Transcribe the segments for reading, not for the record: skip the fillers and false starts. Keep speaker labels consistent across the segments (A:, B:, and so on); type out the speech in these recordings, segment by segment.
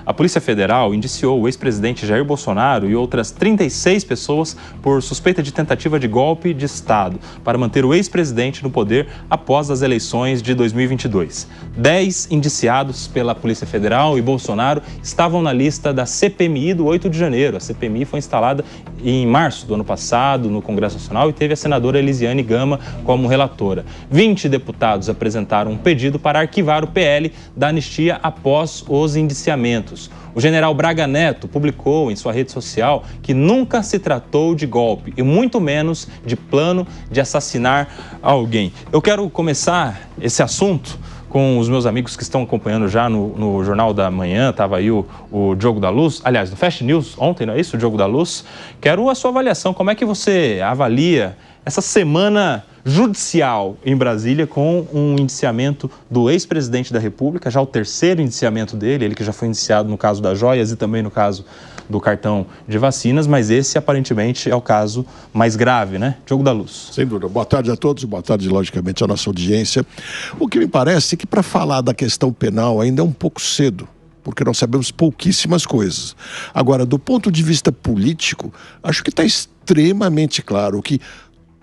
A: A Polícia Federal indiciou o ex-presidente Jair Bolsonaro e outras 36 pessoas por suspeita de tentativa de golpe de Estado para manter o ex-presidente no poder após as eleições de 2022. 10 indiciados pela Polícia Federal e Bolsonaro estavam na lista da CPMI do 8 de janeiro. A CPMI foi instalada em março do ano passado no Congresso Nacional e teve a senadora Elisiane Gama como relatora. 20 deputados apresentaram um pedido para arquivar o PL da anistia após os indiciamentos. O general Braga Neto publicou em sua rede social que nunca se tratou de golpe e muito menos de plano de assassinar alguém. Eu quero começar esse assunto com os meus amigos que estão acompanhando já no Jornal da Manhã. Estava aí o Diogo da Luz, aliás, no Fast News ontem, não é isso? O Diogo da Luz. Quero a sua avaliação. Como é que você avalia essa semana judicial em Brasília com um indiciamento do ex-presidente da República, já o terceiro indiciamento dele, ele que já foi indiciado no caso das joias e também no caso do cartão de vacinas, mas esse aparentemente é o caso mais grave, né? Diogo da Luz.
B: Sem dúvida. Boa tarde a todos, boa tarde, logicamente, à nossa audiência. O que me parece é que para falar da questão penal ainda é um pouco cedo, porque nós sabemos pouquíssimas coisas. Agora, do ponto de vista político, acho que está extremamente claro que,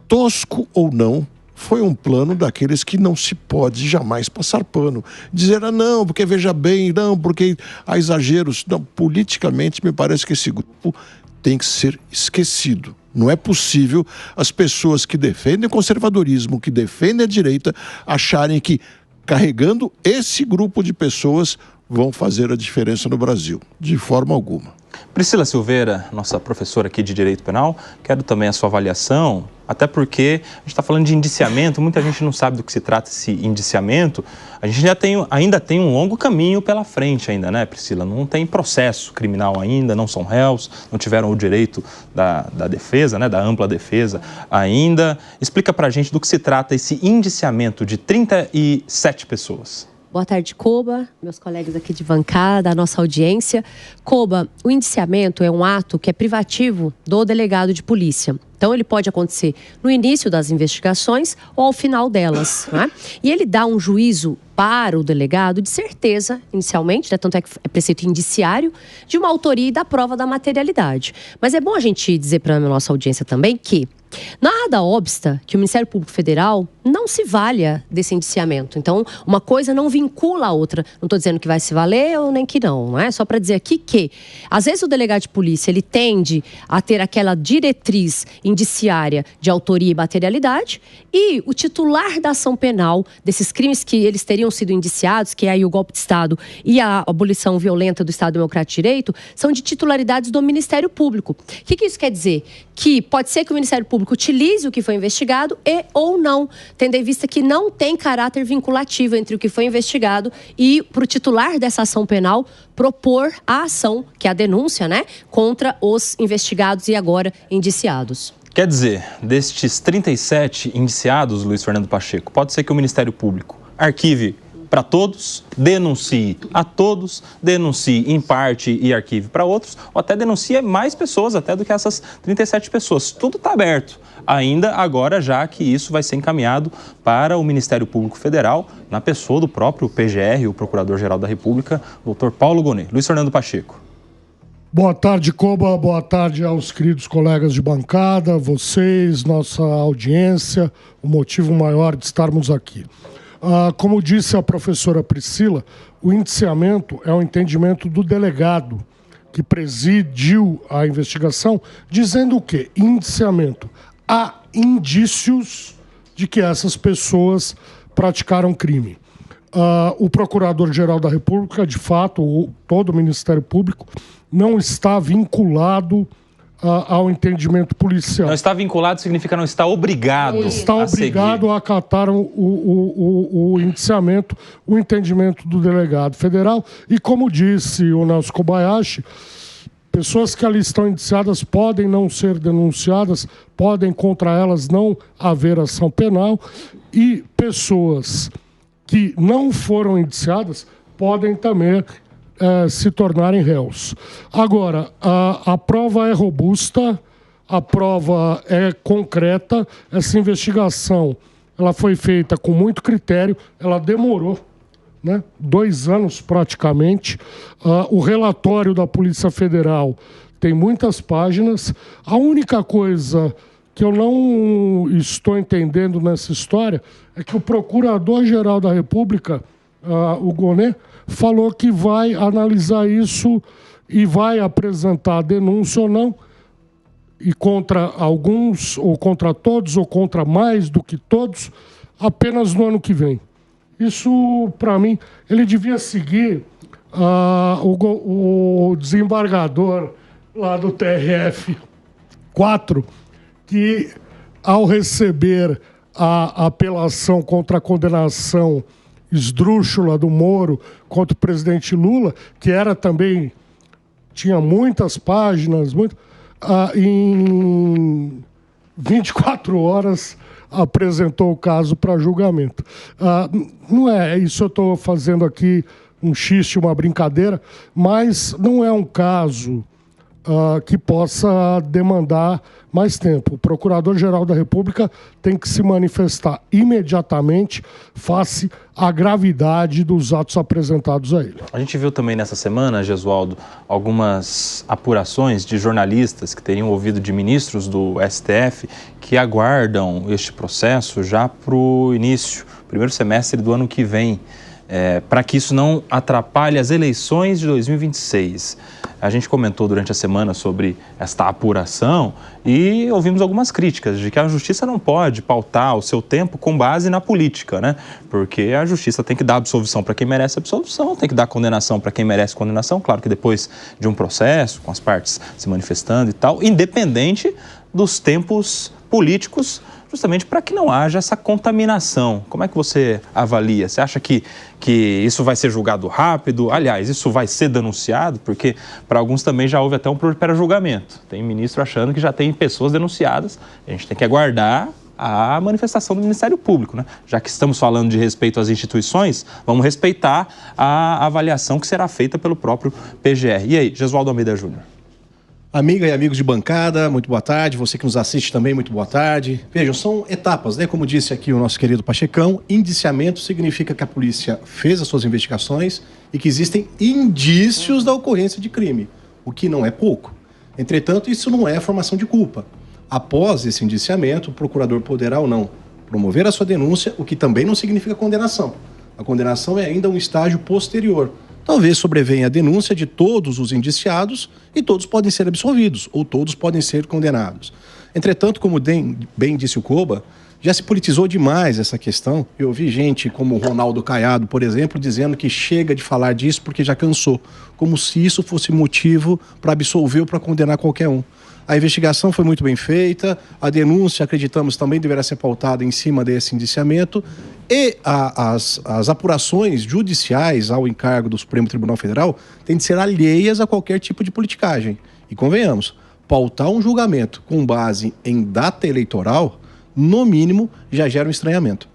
B: tosco ou não, foi um plano daqueles que não se pode jamais passar pano. Dizer, não, porque veja bem, não, porque há exageros. Não, politicamente me parece que esse grupo tem que ser esquecido. Não é possível as pessoas que defendem o conservadorismo, que defendem a direita, acharem que carregando esse grupo de pessoas vão fazer a diferença no Brasil. De forma alguma.
A: Priscila Silveira, nossa professora aqui de Direito Penal, quero também a sua avaliação, até porque a gente está falando de indiciamento, muita gente não sabe do que se trata esse indiciamento. A gente ainda tem um longo caminho pela frente ainda, né, Priscila? Não tem processo criminal ainda, não são réus, não tiveram o direito da defesa, né, da ampla defesa ainda. Explica pra gente do que se trata esse indiciamento de 37 pessoas.
C: Boa tarde, Koba, meus colegas aqui de bancada, a nossa audiência. Koba, o indiciamento é um ato que é privativo do delegado de polícia. Então, ele pode acontecer no início das investigações ou ao final delas, né? E ele dá um juízo para o delegado de certeza, inicialmente, né? Tanto é que é preceito indiciário, de uma autoria e da prova da materialidade. Mas é bom a gente dizer para a nossa audiência também que nada obsta que o Ministério Público Federal não se valha desse indiciamento. Então, uma coisa não vincula a outra. Não estou dizendo que vai se valer ou nem que não é? Só para dizer aqui que, às vezes, o delegado de polícia, ele tende a ter aquela diretriz indiciária de autoria e materialidade, e o titular da ação penal desses crimes que eles teriam sido indiciados, que é aí o golpe de Estado e a abolição violenta do Estado Democrático de Direito, são de titularidades do Ministério Público. O que isso quer dizer? Que pode ser que o Ministério Público utilize o que foi investigado e ou não, tendo em vista que não tem caráter vinculativo entre o que foi investigado e, para o titular dessa ação penal, propor a ação, que é a denúncia, né, contra os investigados e agora indiciados.
A: Quer dizer, destes 37 indiciados, Luiz Fernando Pacheco, pode ser que o Ministério Público arquive para todos, denuncie a todos, denuncie em parte e arquive para outros, ou até denuncie mais pessoas até do que essas 37 pessoas. Tudo está aberto. Ainda agora, já que isso vai ser encaminhado para o Ministério Público Federal, na pessoa do próprio PGR, o Procurador-Geral da República, Dr. Paulo Gonet. Luiz Fernando Pacheco.
D: Boa tarde, Koba. Boa tarde aos queridos colegas de bancada, vocês, nossa audiência, o motivo maior de estarmos aqui. Como disse a professora Priscila, o indiciamento é o entendimento do delegado que presidiu a investigação, dizendo o quê? Indiciamento. Há indícios de que essas pessoas praticaram crime. O Procurador-Geral da República, de fato, todo o Ministério Público, não está vinculado ao entendimento policial.
A: Não está vinculado significa não está obrigado
D: não está obrigado a acatar o indiciamento, o entendimento do delegado federal. E como disse o Nelson Kobayashi, pessoas que ali estão indiciadas podem não ser denunciadas, podem contra elas não haver ação penal, e pessoas que não foram indiciadas podem também se tornarem réus. Agora, a prova é robusta, a prova é concreta, essa investigação ela foi feita com muito critério, ela demorou né? 2 anos praticamente. O relatório da Polícia Federal tem muitas páginas. A única coisa que eu não estou entendendo nessa história é que o Procurador-Geral da República, o Gonê, falou que vai analisar isso e vai apresentar a denúncia ou não, e contra alguns, ou contra todos, ou contra mais do que todos, apenas no ano que vem. Isso, para mim, ele devia seguir o desembargador lá do TRF-4, que, ao receber a apelação contra a condenação esdrúxula do Moro contra o presidente Lula, que era também, tinha muitas páginas, em 24 horas apresentou o caso para julgamento. Não é isso, eu estou fazendo aqui um xiste, uma brincadeira, mas não é um caso que possa demandar mais tempo. O Procurador-Geral da República tem que se manifestar imediatamente face à gravidade dos atos apresentados a ele.
A: A gente viu também nessa semana, Gesualdo, algumas apurações de jornalistas que teriam ouvido de ministros do STF que aguardam este processo já para o início, primeiro semestre do ano que vem, para que isso não atrapalhe as eleições de 2026. A gente comentou durante a semana sobre esta apuração e ouvimos algumas críticas de que a justiça não pode pautar o seu tempo com base na política, né? Porque a justiça tem que dar absolvição para quem merece absolvição, tem que dar condenação para quem merece condenação, claro que depois de um processo, com as partes se manifestando e tal, independente dos tempos políticos, justamente para que não haja essa contaminação. Como é que você avalia? Você acha que isso vai ser julgado rápido? Aliás, isso vai ser denunciado? Porque para alguns também já houve até um pré-julgamento. Tem ministro achando que já tem pessoas denunciadas. A gente tem que aguardar a manifestação do Ministério Público, né? Já que estamos falando de respeito às instituições, vamos respeitar a avaliação que será feita pelo próprio PGR. E aí, Gesualdo Almeida Júnior?
E: Amiga e amigos de bancada, muito boa tarde. Você que nos assiste também, muito boa tarde. Vejam, são etapas, né? Como disse aqui o nosso querido Pachecão, indiciamento significa que a polícia fez as suas investigações e que existem indícios da ocorrência de crime, o que não é pouco. Entretanto, isso não é formação de culpa. Após esse indiciamento, o procurador poderá ou não promover a sua denúncia, o que também não significa condenação. A condenação é ainda um estágio posterior. Talvez sobrevenha a denúncia de todos os indiciados e todos podem ser absolvidos ou todos podem ser condenados. Entretanto, como bem disse o Koba, já se politizou demais essa questão. Eu ouvi gente como o Ronaldo Caiado, por exemplo, dizendo que chega de falar disso porque já cansou, como se isso fosse motivo para absolver ou para condenar qualquer um. A investigação foi muito bem feita, a denúncia, acreditamos, também deverá ser pautada em cima desse indiciamento e as apurações judiciais ao encargo do Supremo Tribunal Federal têm de ser alheias a qualquer tipo de politicagem. E convenhamos, pautar um julgamento com base em data eleitoral, no mínimo, já gera um estranhamento.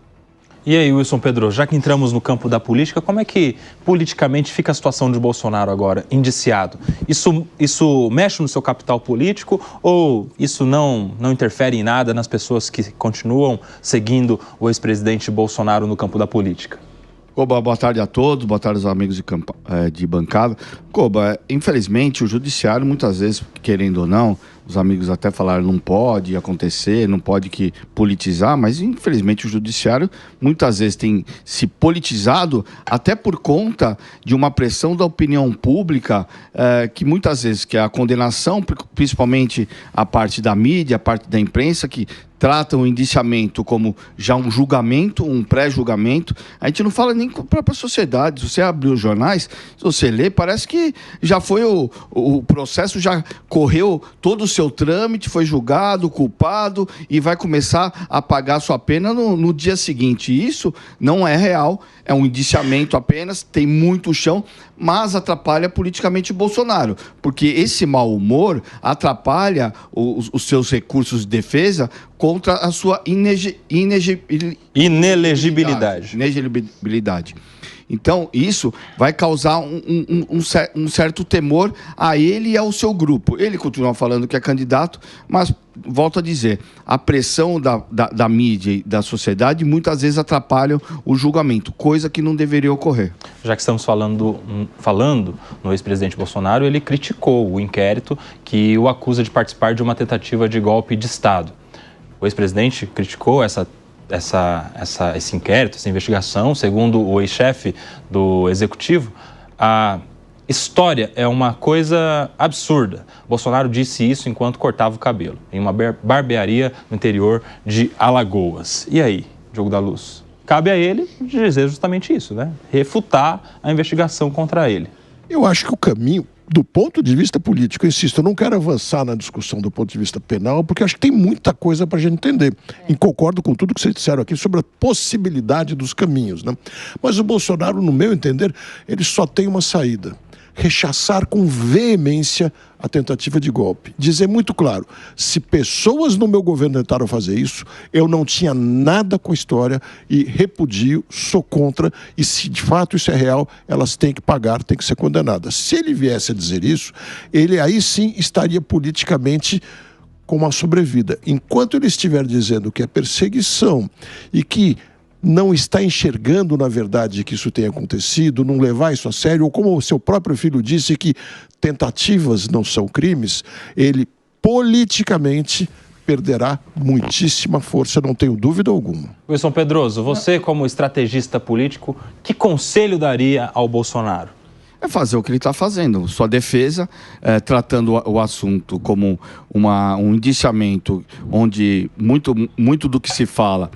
A: E aí, Wilson Pedro, já que entramos no campo da política, como é que politicamente fica a situação de Bolsonaro agora, indiciado? Isso mexe no seu capital político ou isso não interfere em nada nas pessoas que continuam seguindo o ex-presidente Bolsonaro no campo da política?
F: Koba, boa tarde a todos, boa tarde aos amigos de bancada. Koba, infelizmente o judiciário muitas vezes, querendo ou não, os amigos até falaram não pode acontecer, não pode politizar, mas infelizmente o judiciário muitas vezes tem se politizado até por conta de uma pressão da opinião pública que muitas vezes, que é a condenação, principalmente a parte da mídia, a parte da imprensa, que tratam o indiciamento como já um julgamento, um pré-julgamento. A gente não fala nem para a sociedade. Se você abrir os jornais, se você ler, parece que já foi o processo, já correu todo o seu trâmite, foi julgado, culpado e vai começar a pagar sua pena no dia seguinte. Isso não é real, é um indiciamento apenas, tem muito chão, mas atrapalha politicamente o Bolsonaro, porque esse mau humor atrapalha os seus recursos de defesa contra a sua inelegibilidade. Então, isso vai causar um certo temor a ele e ao seu grupo. Ele continua falando que é candidato, mas, volto a dizer, a pressão da mídia e da sociedade muitas vezes atrapalham o julgamento, coisa que não deveria ocorrer.
A: Já que estamos falando no ex-presidente Bolsonaro, ele criticou o inquérito que o acusa de participar de uma tentativa de golpe de Estado. O ex-presidente criticou esse inquérito, essa investigação. Segundo o ex-chefe do Executivo, a história é uma coisa absurda. Bolsonaro disse isso enquanto cortava o cabelo, em uma barbearia no interior de Alagoas. E aí, Diogo da Luz? Cabe a ele dizer justamente isso, né? Refutar a investigação contra ele.
B: Eu acho que o caminho, do ponto de vista político, eu insisto, eu não quero avançar na discussão do ponto de vista penal, porque acho que tem muita coisa para a gente entender. E concordo com tudo que vocês disseram aqui sobre a possibilidade dos caminhos, né? Mas o Bolsonaro, no meu entender, ele só tem uma saída: rechaçar com veemência a tentativa de golpe. Dizer muito claro, se pessoas no meu governo tentaram fazer isso, eu não tinha nada com a história e repudio, sou contra, e se de fato isso é real, elas têm que pagar, têm que ser condenadas. Se ele viesse a dizer isso, ele aí sim estaria politicamente com uma sobrevida. Enquanto ele estiver dizendo que é perseguição e que não está enxergando, na verdade, que isso tenha acontecido, não levar isso a sério, ou como o seu próprio filho disse, que tentativas não são crimes, ele politicamente perderá muitíssima força, não tenho dúvida alguma.
A: Wilson Pedroso, você como estrategista político, que conselho daria ao Bolsonaro?
F: É fazer o que ele está fazendo, sua defesa, tratando o assunto como um indiciamento onde muito do que se fala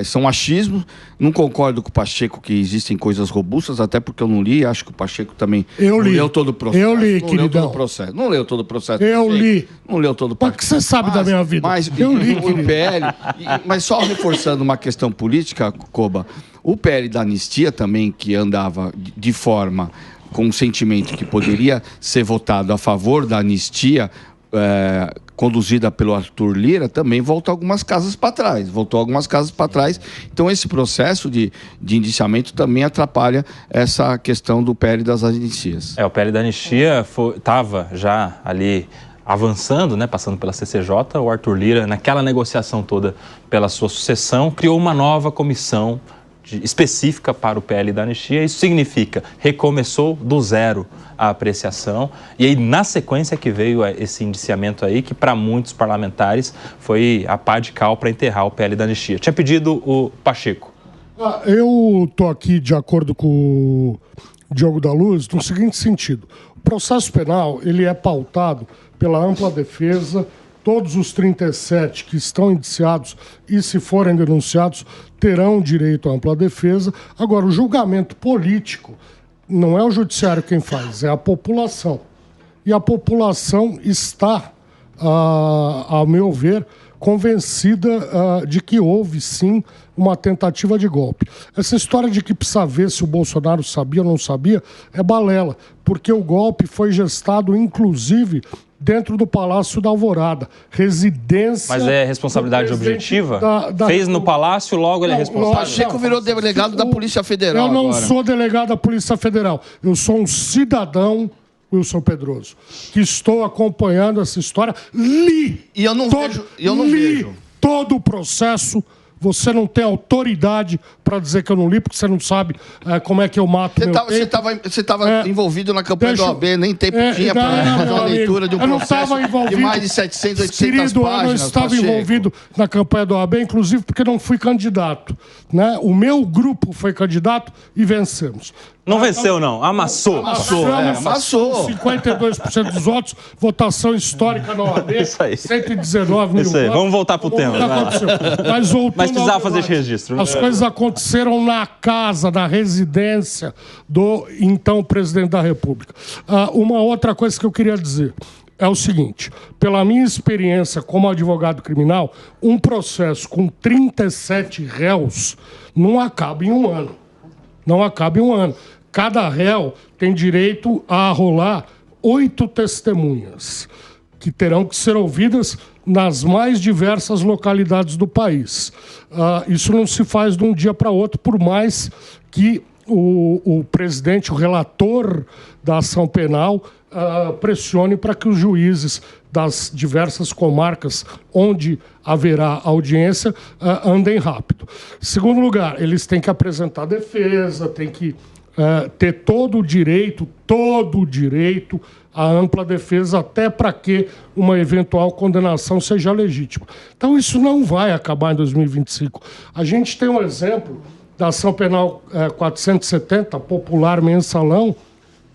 F: são achismos. Não concordo com o Pacheco que existem coisas robustas, até porque eu não li, acho que o Pacheco também não leu todo o processo.
D: Eu li,
F: não
D: queridão.
F: Leu todo o processo. Não leu todo o processo.
D: Eu li.
F: Não leu todo o processo.
D: O que você sabe da minha vida?
F: Eu li, o PL, mas só reforçando uma questão política, Koba, o PL da anistia também, que andava de forma com um sentimento que poderia ser votado a favor da anistia, conduzida pelo Arthur Lira, também voltou algumas casas para trás. Então, esse processo de indiciamento também atrapalha essa questão do PL das anistias.
A: O PL da anistia estava já ali avançando, né, passando pela CCJ. O Arthur Lira, naquela negociação toda pela sua sucessão, criou uma nova comissão específica para o PL da anistia. Isso significa recomeçou do zero a apreciação, e aí na sequência que veio esse indiciamento aí, que para muitos parlamentares foi a pá de cal para enterrar o PL da anistia. Tinha pedido o Pacheco.
D: Eu estou aqui de acordo com o Diogo da Luz no seguinte sentido: o processo penal ele é pautado pela ampla defesa. Todos os 37 que estão indiciados e, se forem denunciados, terão direito à ampla defesa. Agora, o julgamento político não é o judiciário quem faz, é a população. E a população está, a meu ver, convencida de que houve, sim, uma tentativa de golpe. Essa história de que precisa ver se o Bolsonaro sabia ou não sabia é balela, porque o golpe foi gestado, inclusive, dentro do Palácio da Alvorada, residência...
A: Mas é responsabilidade objetiva? Fez no Palácio, logo ele é responsável?
F: O Pacheco virou delegado da Polícia Federal.
D: Eu não sou delegado da Polícia Federal. Eu sou um cidadão, Wilson Pedroso, que estou acompanhando essa história. Li todo o processo. Você não tem autoridade para dizer que eu não li, porque você não sabe como é que eu mato meu tempo.
F: Você estava envolvido na campanha do OAB, nem tempo tinha para fazer uma leitura de um processo de mais de 700, 800 páginas.
D: Eu não estava envolvido na campanha do OAB, inclusive porque não fui candidato, né? O meu grupo foi candidato e vencemos.
A: Não venceu, não. Amassou.
F: Amassou.
D: 52% dos votos, votação histórica na OAB.
A: Isso aí.
D: 119 mil
A: Isso aí. Vamos voltar pro tema. Mas precisava fazer esse registro.
D: As coisas aconteceram na casa, na residência do então presidente da República. Uma outra coisa que eu queria dizer é o seguinte: pela minha experiência como advogado criminal, um processo com 37 réus não acaba em um ano. Não acaba em um ano. Cada réu tem direito a arrolar 8 testemunhas, que terão que ser ouvidas nas mais diversas localidades do país. Isso não se faz de um dia para outro, por mais que o presidente, o relator da ação penal, pressione para que os juízes das diversas comarcas onde haverá audiência andem rápido. Segundo lugar, eles têm que apresentar defesa, têm que ter todo o direito à ampla defesa, até para que uma eventual condenação seja legítima. Então, isso não vai acabar em 2025. A gente tem um exemplo da ação penal 470, popular mensalão,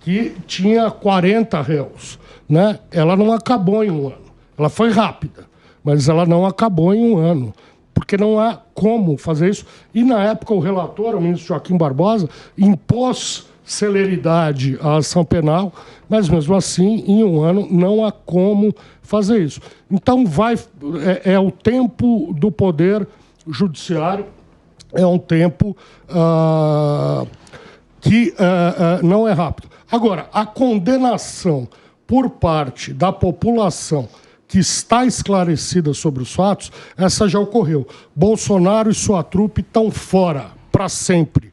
D: que tinha 40 réus, né? Ela não acabou em um ano. Ela foi rápida, mas ela não acabou em um ano, porque não há como fazer isso. E, na época, o relator, o ministro Joaquim Barbosa, impôs celeridade à ação penal, mas, mesmo assim, em um ano, não há como fazer isso. Então, é o tempo do poder judiciário, é um tempo que não é rápido. Agora, a condenação por parte da população que está esclarecida sobre os fatos, essa já ocorreu. Bolsonaro e sua trupe estão fora, para sempre.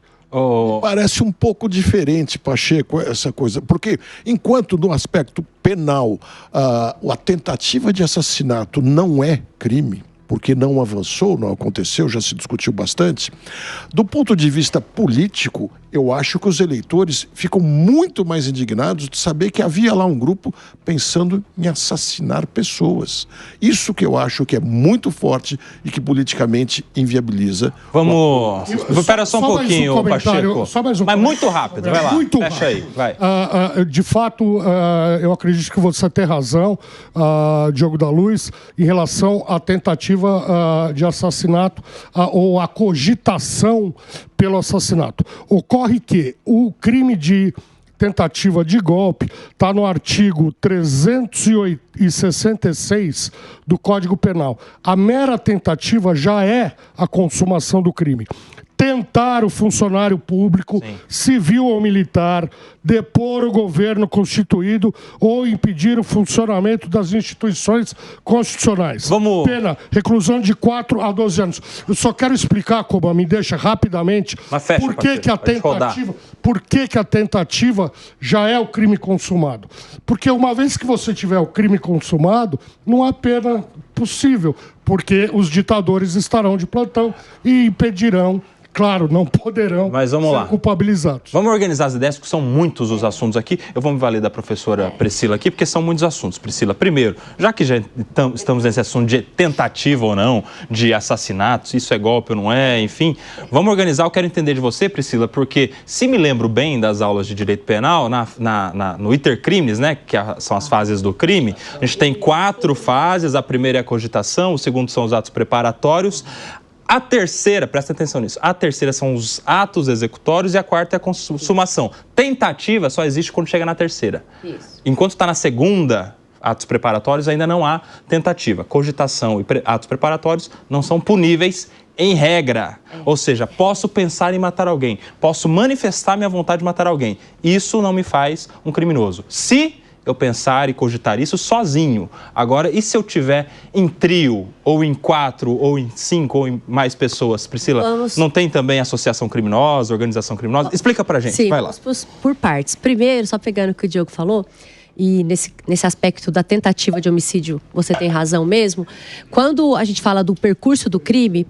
B: Parece um pouco diferente, Pacheco, essa coisa. Porque, enquanto no aspecto penal a tentativa de assassinato não é crime, porque não avançou, não aconteceu, já se discutiu bastante. Do ponto de vista político, eu acho que os eleitores ficam muito mais indignados de saber que havia lá um grupo pensando em assassinar pessoas. Isso que eu acho que é muito forte e que politicamente inviabiliza.
A: Vamos... Espera só um pouquinho, Pacheco. Mas muito rápido, vai lá.
D: Muito
A: Fecha aí, vai.
D: De fato, eu acredito que você tem razão, Diogo da Luz, em relação à tentativa de assassinato ou a cogitação pelo assassinato. Ocorre que o crime de tentativa de golpe está no artigo 366 do Código Penal. A mera tentativa já é a consumação do crime. Tentar o funcionário público, civil ou militar, depor o governo constituído ou impedir o funcionamento das instituições constitucionais. Pena, reclusão de 4 a 12 anos. Eu só quero explicar, Koba, me deixa rapidamente, por que a tentativa já é o crime consumado. Porque uma vez que você tiver o crime consumado, não há pena possível, porque os ditadores estarão de plantão e impedirão. Claro, não poderão ser culpabilizados.
A: Vamos organizar as ideias, porque são muitos os assuntos aqui. Eu vou me valer da professora Priscila aqui, porque são muitos assuntos. Priscila, primeiro, já que já estamos nesse assunto de tentativa ou não, de assassinato, se isso é golpe ou não é, enfim, vamos organizar. Eu quero entender de você, Priscila, porque se me lembro bem das aulas de direito penal, no iter crimes, né, que são as fases do crime, a gente tem 4 fases. A primeira é a cogitação, o segundo são os atos preparatórios. A terceira, presta atenção nisso, a terceira são os atos executórios e a quarta é a consumação. Tentativa só existe quando chega na terceira. Isso. Enquanto está na segunda, atos preparatórios, ainda não há tentativa. Cogitação e atos preparatórios não são puníveis em regra. Ou seja, posso pensar em matar alguém, posso manifestar minha vontade de matar alguém. Isso não me faz um criminoso. Se eu pensar e cogitar isso sozinho. Agora, e se eu tiver em trio, ou em 4, ou em 5, ou em mais pessoas? Priscila, não tem também associação criminosa, organização criminosa? Explica pra gente, vai lá.
C: Por partes. Primeiro, só pegando o que o Diogo falou, e nesse aspecto da tentativa de homicídio, você tem razão mesmo. Quando a gente fala do percurso do crime,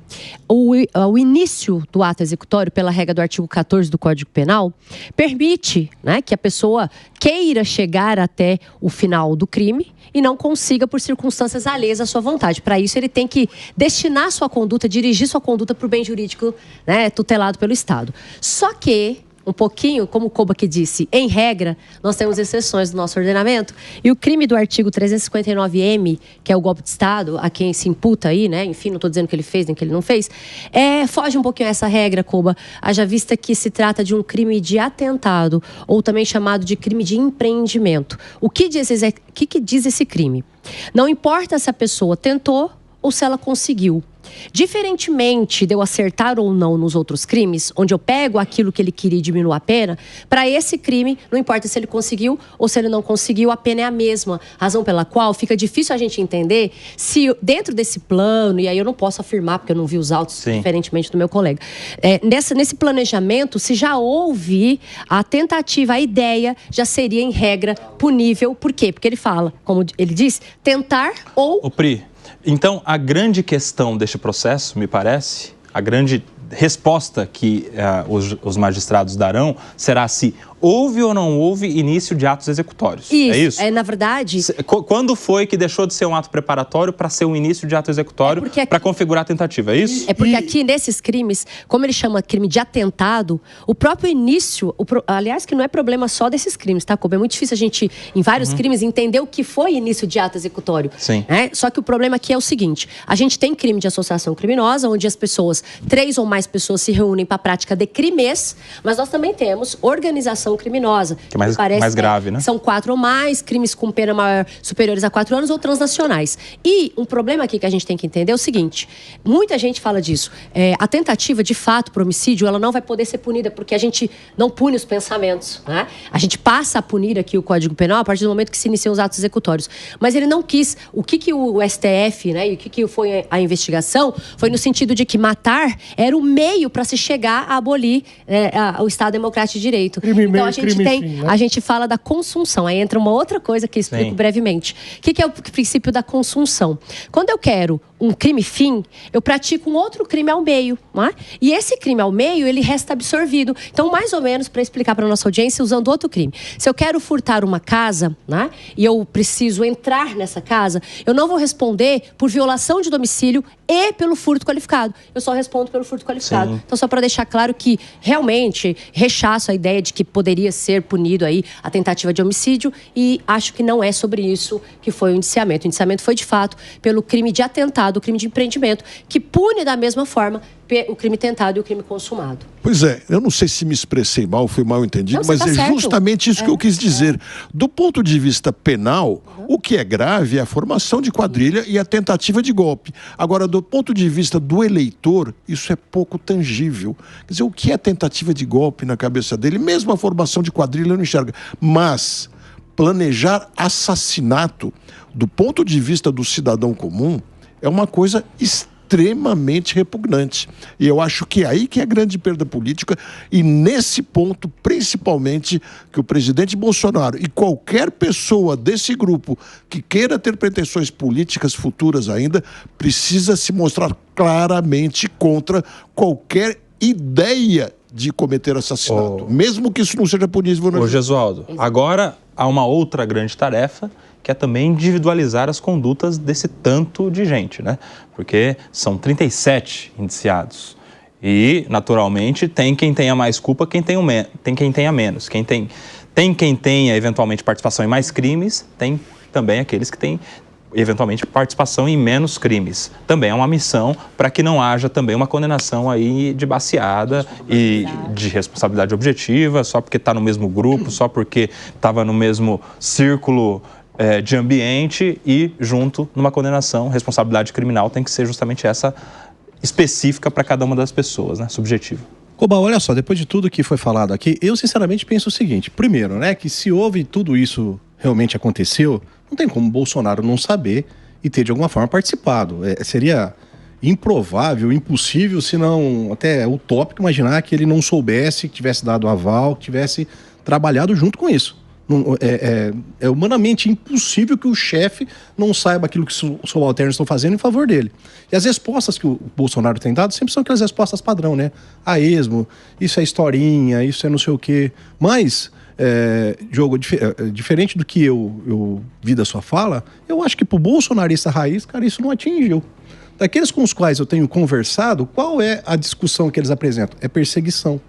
C: o início do ato executório, pela regra do artigo 14 do Código Penal, permite, né, que a pessoa queira chegar até o final do crime e não consiga por circunstâncias alheias à sua vontade. Para isso, ele tem que destinar sua conduta, dirigir sua conduta para o bem jurídico, né, tutelado pelo Estado. Só que um pouquinho, como o Koba que disse, em regra, nós temos exceções do nosso ordenamento, e o crime do artigo 359-M, que é o golpe de Estado, a quem se imputa aí, né, enfim, não estou dizendo que ele fez nem que ele não fez, foge um pouquinho a essa regra, Koba, haja vista que se trata de um crime de atentado, ou também chamado de crime de empreendimento. O que diz esse crime? Não importa se a pessoa tentou ou se ela conseguiu. Diferentemente de eu acertar ou não nos outros crimes, onde eu pego aquilo que ele queria e diminuo a pena, para esse crime, não importa se ele conseguiu ou se ele não conseguiu, a pena é a mesma. Razão pela qual fica difícil a gente entender se dentro desse plano, e aí eu não posso afirmar porque eu não vi os autos, sim, diferentemente do meu colega, nesse planejamento, se já houve a tentativa, a ideia já seria em regra punível. Por quê? Porque ele fala, como ele diz, tentar ou...
A: O Pri, então a grande questão deste processo, me parece, a grande resposta que os magistrados darão será se houve ou não houve início de atos executórios.
C: Isso,
A: é isso?
C: Na verdade...
A: Quando foi que deixou de ser um ato preparatório para ser um início de ato executório para configurar a tentativa, é isso?
C: É porque aqui, nesses crimes, como ele chama crime de atentado, o próprio início... aliás, que não é problema só desses crimes, tá, Koba? É muito difícil a gente, em vários crimes, entender o que foi início de ato executório.
A: Sim.
C: Só que o problema aqui é o seguinte, a gente tem crime de associação criminosa, onde as pessoas, 3 ou mais pessoas se reúnem para a prática de crimes, mas nós também temos organização criminosa.
A: Que é mais grave, né?
C: São 4 ou mais, crimes com pena maior, superiores a 4 anos ou transnacionais. E um problema aqui que a gente tem que entender é o seguinte, muita gente fala disso, a tentativa de fato para homicídio, ela não vai poder ser punida porque a gente não pune os pensamentos, né? A gente passa a punir aqui o Código Penal a partir do momento que se iniciam os atos executórios. Mas ele não quis, o que o STF, né, e o que foi a investigação, foi no sentido de que matar era o meio para se chegar a abolir o Estado Democrático de Direito. Então a gente fala da consunção. Aí entra uma outra coisa que eu explico brevemente. O que é o princípio da consunção? Quando eu quero um crime fim, eu pratico um outro crime ao meio, não é? E esse crime ao meio, ele resta absorvido. Então, mais ou menos, para explicar para a nossa audiência, usando outro crime. Se eu quero furtar uma casa, né, e eu preciso entrar nessa casa, eu não vou responder por violação de domicílio e pelo furto qualificado. Eu só respondo pelo furto qualificado. Sim. Então, só para deixar claro que, realmente, rechaço a ideia de que poderia ser punido aí a tentativa de homicídio e acho que não é sobre isso que foi o indiciamento. O indiciamento foi, de fato, pelo crime de atentado, o crime de empreendimento, que pune da mesma forma o crime tentado e o crime consumado.
B: Pois é, eu não sei se me expressei mal, fui mal entendido,
C: não,
B: mas
C: tá
B: é
C: certo.
B: Justamente isso que eu quis dizer. Do ponto de vista penal, o que é grave é a formação de quadrilha e a tentativa de golpe. Agora, do ponto de vista do eleitor, isso é pouco tangível. Quer dizer, o que é tentativa de golpe na cabeça dele? Mesmo a formação de quadrilha não enxerga. Mas planejar assassinato, do ponto de vista do cidadão comum, é uma coisa extremamente repugnante. E eu acho que é aí que é a grande perda política e nesse ponto, principalmente, que o presidente Bolsonaro e qualquer pessoa desse grupo que queira ter pretensões políticas futuras ainda, precisa se mostrar claramente contra qualquer ideia de cometer assassinato, mesmo que isso não seja punível.
A: Ô, Gesualdo, agora há uma outra grande tarefa, que é também individualizar as condutas desse tanto de gente, né? Porque são 37 indiciados. E, naturalmente, tem quem tenha mais culpa, tem quem tenha menos. Quem tenha, eventualmente, participação em mais crimes, tem também aqueles que têm, eventualmente, participação em menos crimes. Também é uma missão para que não haja também uma condenação aí de baseada e de responsabilidade objetiva, só porque está no mesmo grupo, só porque estava no mesmo círculo de ambiente e junto numa condenação. Responsabilidade criminal tem que ser justamente essa específica para cada uma das pessoas, né? Subjetiva.
E: Koba, olha só, depois de tudo que foi falado aqui, eu sinceramente penso o seguinte. Primeiro, né, que se houve tudo isso realmente aconteceu, não tem como o Bolsonaro não saber e ter de alguma forma participado. Seria improvável, impossível, se não até utópico imaginar que ele não soubesse, que tivesse dado aval, que tivesse trabalhado junto com isso. É humanamente impossível que o chefe não saiba aquilo que os subalternos estão fazendo em favor dele. E as respostas que o Bolsonaro tem dado sempre são aquelas respostas padrão, né? A esmo, isso é historinha, isso é não sei o quê. Mas, Diogo, diferente do que eu vi da sua fala, eu acho que pro bolsonarista raiz, cara, isso não atingiu. Daqueles com os quais eu tenho conversado, qual é a discussão que eles apresentam? É perseguição.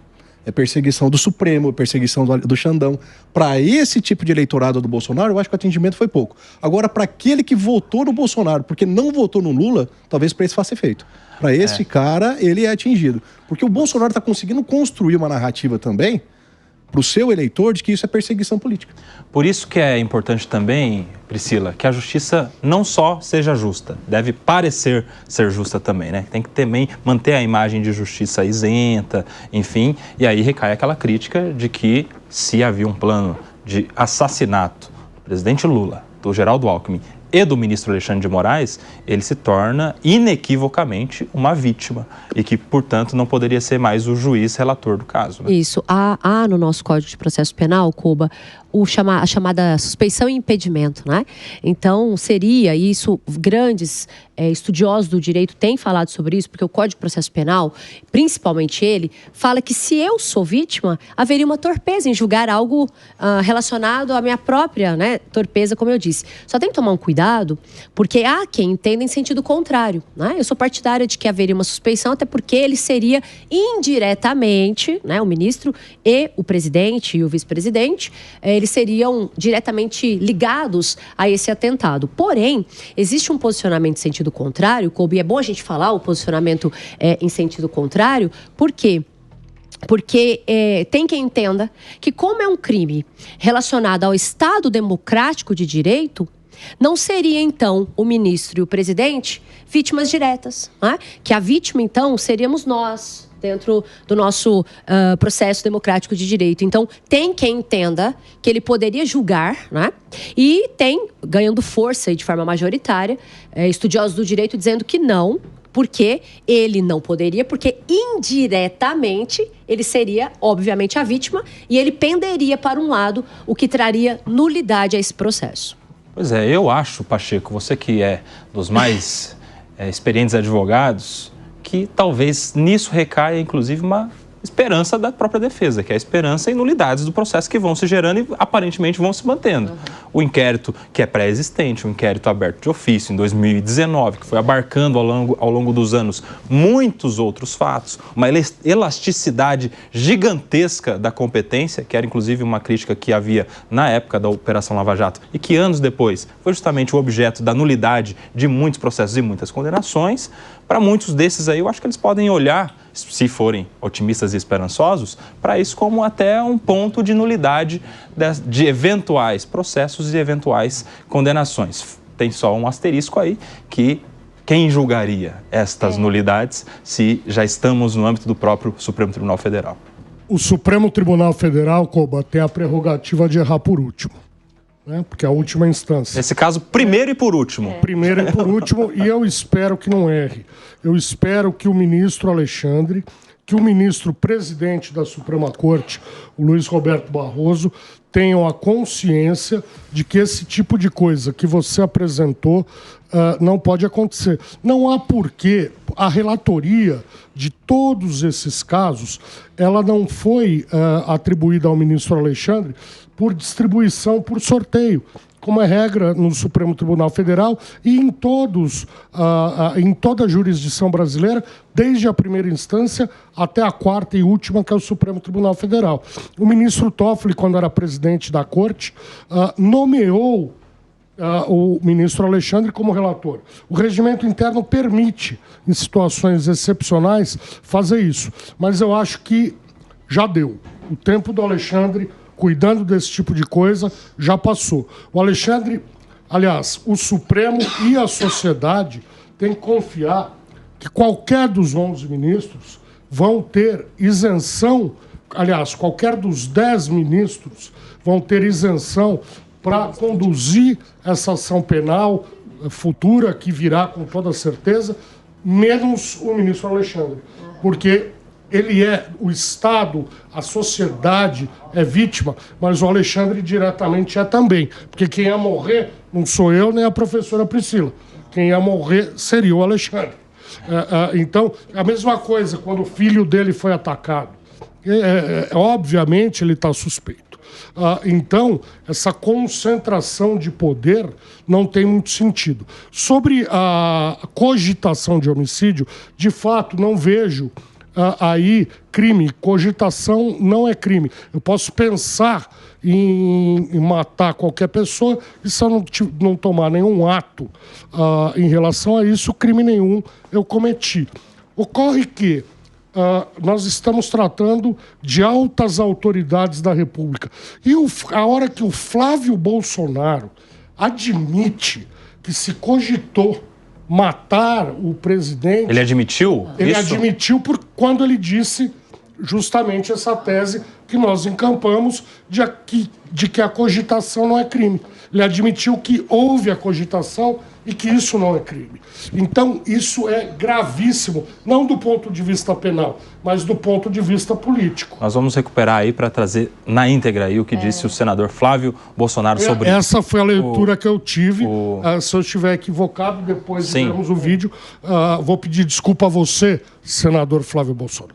E: É perseguição do Supremo, perseguição do Xandão. Para esse tipo de eleitorado do Bolsonaro, eu acho que o atingimento foi pouco. Agora, para aquele que votou no Bolsonaro, porque não votou no Lula, talvez para esse faça efeito. Para esse cara, ele é atingido. Porque o Bolsonaro está conseguindo construir uma narrativa também para o seu eleitor de que isso é perseguição política.
A: Por isso que é importante também, Priscila, que a justiça não só seja justa, deve parecer ser justa também, né? Tem que também manter a imagem de justiça isenta, enfim, e aí recai aquela crítica de que se havia um plano de assassinato do presidente Lula, do Geraldo Alckmin e do ministro Alexandre de Moraes, ele se torna inequivocamente uma vítima e que, portanto, não poderia ser mais o juiz relator do caso. Né?
C: Isso. Há no nosso Código de Processo Penal, Koba, a chamada suspeição e impedimento, né? Então, seria isso, grandes estudiosos do direito têm falado sobre isso, porque o Código de Processo Penal, principalmente ele, fala que se eu sou vítima, haveria uma torpeza em julgar algo relacionado à minha própria, né, torpeza, como eu disse. Só tem que tomar um cuidado, porque há quem entenda em sentido contrário, né? Eu sou partidária de que haveria uma suspeição, até porque ele seria indiretamente, né, o ministro e o presidente e o vice-presidente, eles seriam diretamente ligados a esse atentado. Porém, existe um posicionamento em sentido contrário, Kobe, é bom a gente falar o posicionamento em sentido contrário, por quê? Porque tem quem entenda que, como é um crime relacionado ao Estado Democrático de Direito, não seria, então, o ministro e o presidente vítimas diretas, né? Que a vítima, então, seríamos nós, dentro do nosso processo democrático de direito. Então, tem quem entenda que ele poderia julgar, né? E tem, ganhando força e de forma majoritária, estudiosos do direito dizendo que não, porque ele não poderia, porque indiretamente ele seria, obviamente, a vítima e ele penderia para um lado, o que traria nulidade a esse processo.
A: Pois é, eu acho, Pacheco, você que é dos mais experientes advogados, que talvez nisso recaia, inclusive, uma esperança da própria defesa, que é a esperança em nulidades do processo que vão se gerando e aparentemente vão se mantendo. O inquérito que é pré-existente, o inquérito aberto de ofício em 2019, que foi abarcando ao longo dos anos muitos outros fatos, uma elasticidade gigantesca da competência, que era inclusive uma crítica que havia na época da Operação Lava Jato e que anos depois foi justamente o objeto da nulidade de muitos processos e muitas condenações. Para muitos desses aí, eu acho que eles podem olhar, se forem otimistas e esperançosos, para isso como até um ponto de nulidade de eventuais processos e eventuais condenações. Tem só um asterisco aí que quem julgaria estas nulidades se já estamos no âmbito do próprio Supremo Tribunal Federal?
D: O Supremo Tribunal Federal, Koba, tem a prerrogativa de errar por último, né? Porque é a última instância.
A: Nesse caso, primeiro e por último.
D: Primeiro e por último, e eu espero que não erre. Eu espero que o ministro Alexandre, que o ministro presidente da Suprema Corte, o Luiz Roberto Barroso, tenham a consciência de que esse tipo de coisa que você apresentou não pode acontecer. Não há porquê. A relatoria de todos esses casos, ela não foi atribuída ao ministro Alexandre por distribuição, por sorteio, como é regra no Supremo Tribunal Federal e em toda a jurisdição brasileira, desde a primeira instância até a quarta e última, que é o Supremo Tribunal Federal. O ministro Toffoli, quando era presidente da Corte, nomeou o ministro Alexandre como relator. O regimento interno permite, em situações excepcionais, fazer isso. Mas eu acho que já deu. O tempo do Alexandre cuidando desse tipo de coisa, já passou. O Alexandre, aliás, o Supremo e a sociedade têm que confiar que qualquer dos 11 ministros vão ter isenção, aliás, qualquer dos 10 ministros vão ter isenção para conduzir essa ação penal futura, que virá com toda certeza, menos o ministro Alexandre. Porque ele o Estado, a sociedade é vítima, mas o Alexandre diretamente é também. Porque quem ia morrer não sou eu nem a professora Priscila. Quem ia morrer seria o Alexandre. Então, a mesma coisa quando o filho dele foi atacado. Obviamente ele está suspeito. Então, essa concentração de poder não tem muito sentido. Sobre a cogitação de homicídio, de fato, não vejo aí crime. Cogitação não é crime. Eu posso pensar em matar qualquer pessoa e se eu não tomar nenhum ato em relação a isso, crime nenhum eu cometi. Ocorre que nós estamos tratando de altas autoridades da República. E a hora que o Flávio Bolsonaro admite que se cogitou matar o presidente...
A: Ele admitiu?
D: Ele admitiu quando ele disse justamente essa tese que nós encampamos de que a cogitação não é crime. Ele admitiu que houve a cogitação e que isso não é crime. Então, isso é gravíssimo, não do ponto de vista penal, mas do ponto de vista político.
A: Nós vamos recuperar aí para trazer na íntegra aí o que disse o senador Flávio Bolsonaro sobre...
D: Essa foi a leitura que eu tive. Se eu estiver equivocado, depois de vermos o vídeo, vou pedir desculpa a você, senador Flávio Bolsonaro.